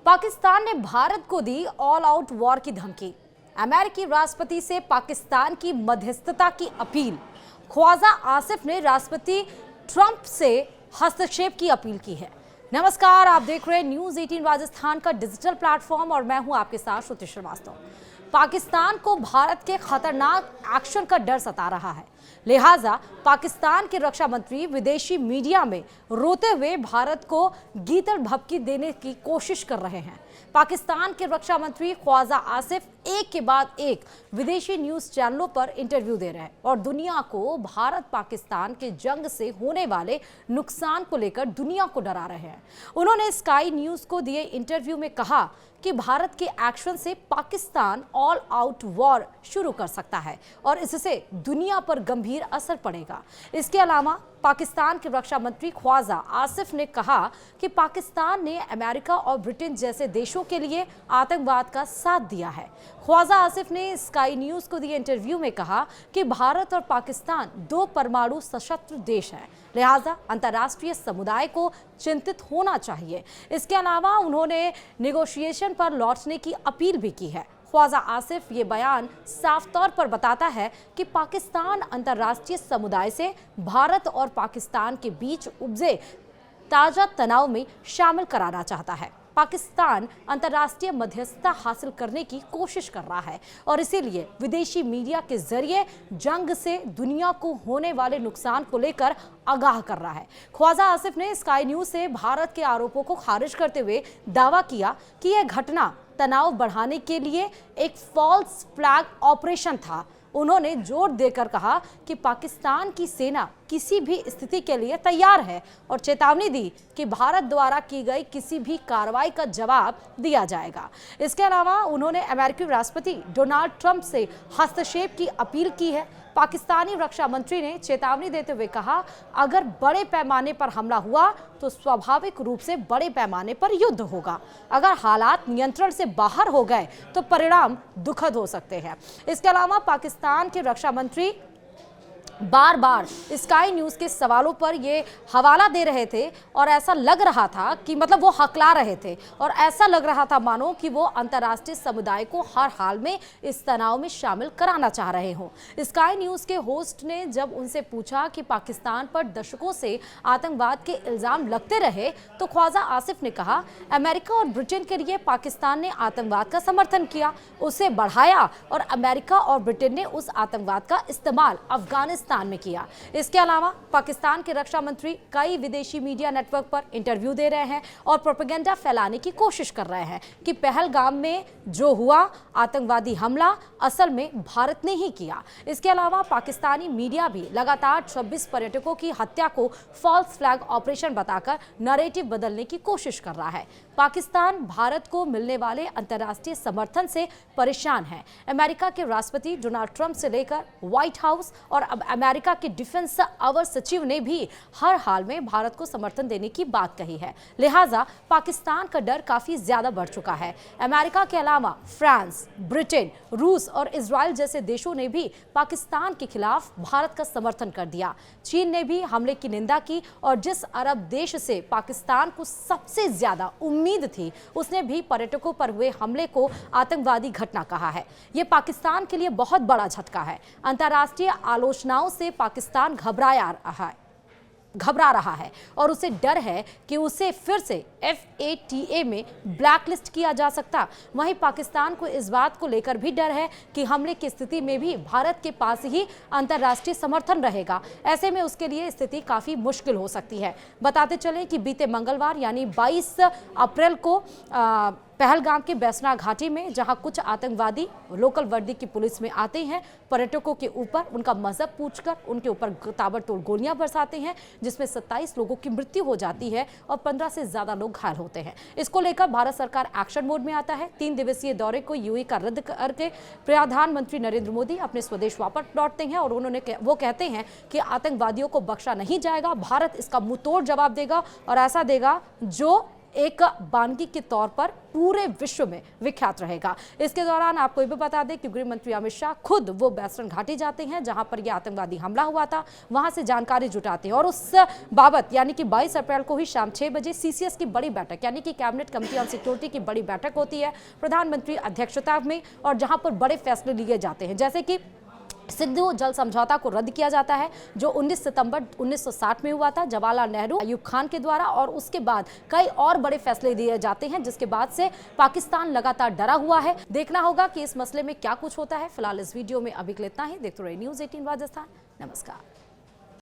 पाकिस्तान ने भारत को the all out war की धमकी। अमेरिकी राष्ट्रपति से पाकिस्तान की मध्यस्थता की अपील। ख्वाजा आसिफ ने राष्ट्रपति ट्रंप से हस्तक्षेप की अपील की है। नमस्कार, आप देख रहे हैं न्यूज 18 राजस्थान का डिजिटल प्लेटफॉर्म और मैं हूं आपके साथ श्रुति श्रीवास्तव। पाकिस्तान को भारत के खतरनाक एक्शन का डर सता रहा है, लिहाजा पाकिस्तान के रक्षा मंत्री विदेशी मीडिया में रोते हुए भारत को गीदड़ भभकी देने की कोशिश कर रहे हैं। पाकिस्तान के रक्षा मंत्री ख्वाजा आसिफ एक के बाद एक विदेशी न्यूज चैनलों पर इंटरव्यू दे रहे हैं और दुनिया को भारत पाकिस्तान के जंग से होने वाले नुकसान को लेकर दुनिया को डरा रहे हैं। उन्होंने स्काई न्यूज को दिए इंटरव्यू में कहा कि भारत के एक्शन से पाकिस्तान ऑल आउट वॉर शुरू कर सकता है और इससे दुनिया पर गंभीर असर पड़ेगा। इसके अलावा पाकिस्तान के रक्षा मंत्री ख्वाजा आसिफ ने कहा कि पाकिस्तान ने अमेरिका और ब्रिटेन जैसे देशों के लिए आतंकवाद का साथ दिया है। ख्वाजा आसिफ ने स्काई न्यूज को दिए इंटरव्यू में कहा कि भारत और पाकिस्तान दो परमाणु सशस्त्र देश हैं, लिहाजा अंतर्राष्ट्रीय समुदाय को चिंतित होना चाहिए। इसके अलावा उन्होंने नेगोशिएशन पर लौटने की अपील भी की है। ख्वाजा आसिफ ये बयान साफ तौर पर बताता है कि पाकिस्तान अंतर्राष्ट्रीय समुदाय से भारत और पाकिस्तान के बीच उपजे ताजा तनाव में शामिल कराना चाहता है। पाकिस्तान अंतर्राष्ट्रीय मध्यस्थता हासिल करने की कोशिश कर रहा है और इसीलिए विदेशी मीडिया के जरिए जंग से दुनिया को होने वाले नुकसान को लेकर आगाह कर रहा है। ख्वाजा आसिफ ने स्काई न्यूज से भारत के आरोपों को खारिज करते हुए दावा किया कि यह घटना तनाव बढ़ाने के लिए एक फॉल्स फ्लैग ऑपरेशन था। उन्होंने जोर देकर कहा कि पाकिस्तान की सेना किसी भी स्थिति के लिए तैयार है और चेतावनी दी कि भारत द्वारा की गई किसी भी कार्रवाई का जवाब दिया जाएगा। इसके अलावा उन्होंने अमेरिकी राष्ट्रपति डोनाल्ड ट्रंप से हस्तक्षेप की अपील की है। पाकिस्तानी रक्षा मंत्री ने चेतावनी देते हुए कहा, अगर बड़े पैमाने पर हमला हुआ तो स्वाभाविक रूप से बड़े पैमाने पर युद्ध होगा। अगर हालात नियंत्रण से बाहर हो गए तो परिणाम दुखद हो सकते हैं। इसके अलावा पाकिस्तान के रक्षा मंत्री बार बार स्काई न्यूज के सवालों पर ये हवाला दे रहे थे और ऐसा लग रहा था कि वो हकला रहे थे और ऐसा लग रहा था मानो कि वो अंतर्राष्ट्रीय समुदाय को हर हाल में इस तनाव में शामिल कराना चाह रहे हों। स्काई न्यूज के होस्ट ने जब उनसे पूछा कि पाकिस्तान पर दशकों से आतंकवाद के इल्जाम लगते रहे तो ख्वाजा आसिफ ने कहा, अमेरिका और ब्रिटेन के लिए पाकिस्तान ने आतंकवाद का समर्थन किया, उसे बढ़ाया और अमेरिका और ब्रिटेन ने उस आतंकवाद का इस्तेमाल अफगानिस्तान में किया। इसके अलावा पाकिस्तान के रक्षा मंत्री कई विदेशी मीडिया नेटवर्क पर इंटरव्यू दे रहे हैं और प्रोपेगेंडा फैलाने की कोशिश कर रहे हैं कि पहलगाम में जो हुआ आतंकवादी हमला असल में भारत ने ही किया। इसके अलावा पाकिस्तानी मीडिया भी लगातार 26 पर्यटकों की हत्या को फॉल्स फ्लैग ऑपरेशन बताकर नैरेटिव बदलने की कोशिश कर रहा है। पाकिस्तान भारत को मिलने वाले अंतर्राष्ट्रीय समर्थन से परेशान है। अमेरिका के राष्ट्रपति डोनाल्ड ट्रंप से लेकर व्हाइट हाउस और अब अमेरिका के डिफेंस अवर सचिव ने भी हर हाल में भारत को समर्थन देने की बात कही है। लिहाजा पाकिस्तान का डर काफी ज्यादा बढ़ चुका है। अमेरिका के अलावा फ्रांस, ब्रिटेन, रूस और इजराइल जैसे देशों ने भी पाकिस्तान के खिलाफ भारत का समर्थन कर दिया। चीन ने भी हमले की निंदा की और जिस अरब देश से पाकिस्तान को सबसे ज्यादा उम्मीद थी उसने भी पर्यटकों पर हुए हमले को आतंकवादी घटना कहा है। यह पाकिस्तान के लिए बहुत बड़ा झटका है। अंतर्राष्ट्रीय आलोचनाओं से पाकिस्तान घबरा रहा है और उसे डर है कि उसे फिर से FATA में ब्लैकलिस्ट किया जा सकता। वहीं पाकिस्तान को इस बात को लेकर भी डर है कि हमले की स्थिति में भी भारत के पास ही अंतर्राष्ट्रीय समर्थन रहेगा। ऐसे में उसके लिए स्थिति काफी मुश्किल हो सकती है। बताते चलें कि बीते मंगलवार यानी 22 अप्रैल को पहलगाम के बैसना घाटी में जहां कुछ आतंकवादी लोकल वर्दी की पुलिस में आते हैं, पर्यटकों के ऊपर उनका मजहब पूछकर उनके ऊपर ताबड़तोड़ गोलियां बरसाते हैं, जिसमें 27 लोगों की मृत्यु हो जाती है और 15 से ज्यादा लोग घायल होते हैं। इसको लेकर भारत सरकार एक्शन मोड में आता है। 3 दिवसीय दौरे को यूएई का रद्द करके प्रधानमंत्री नरेंद्र मोदी अपने स्वदेश वापस लौटते हैं और वो कहते हैं कि आतंकवादियों को बख्शा नहीं जाएगा। भारत इसका मुंहतोड़ जवाब देगा और ऐसा देगा जो एक वानगी के तौर पर पूरे विश्व में विख्यात रहेगा। इसके दौरान आपको ये भी बता दें कि गृह मंत्री अमित शाह खुद वो बैसरन घाटी जाते हैं जहां पर यह आतंकवादी हमला हुआ था, वहां से जानकारी जुटाते हैं और उस बाबत यानी कि 22 अप्रैल को ही शाम 6 बजे सीसीएस की बड़ी बैठक यानी कि कैबिनेट कमेटी ऑन सिक्योरिटी की बड़ी बैठक होती है प्रधानमंत्री अध्यक्षता में, और जहां पर बड़े फैसले लिए जाते हैं, जैसे कि सिंधु जल समझौता को रद्द किया जाता है जो 19 सितंबर 1960 में हुआ था जवाहरलाल नेहरू अयूब खान के द्वारा, और उसके बाद कई और बड़े फैसले दिए जाते हैं जिसके बाद से पाकिस्तान लगातार डरा हुआ है। देखना होगा कि इस मसले में क्या कुछ होता है। फिलहाल इस वीडियो में अभी के लिए इतना ही। देखते रहिए न्यूज़ 18 राजस्थान। नमस्कार।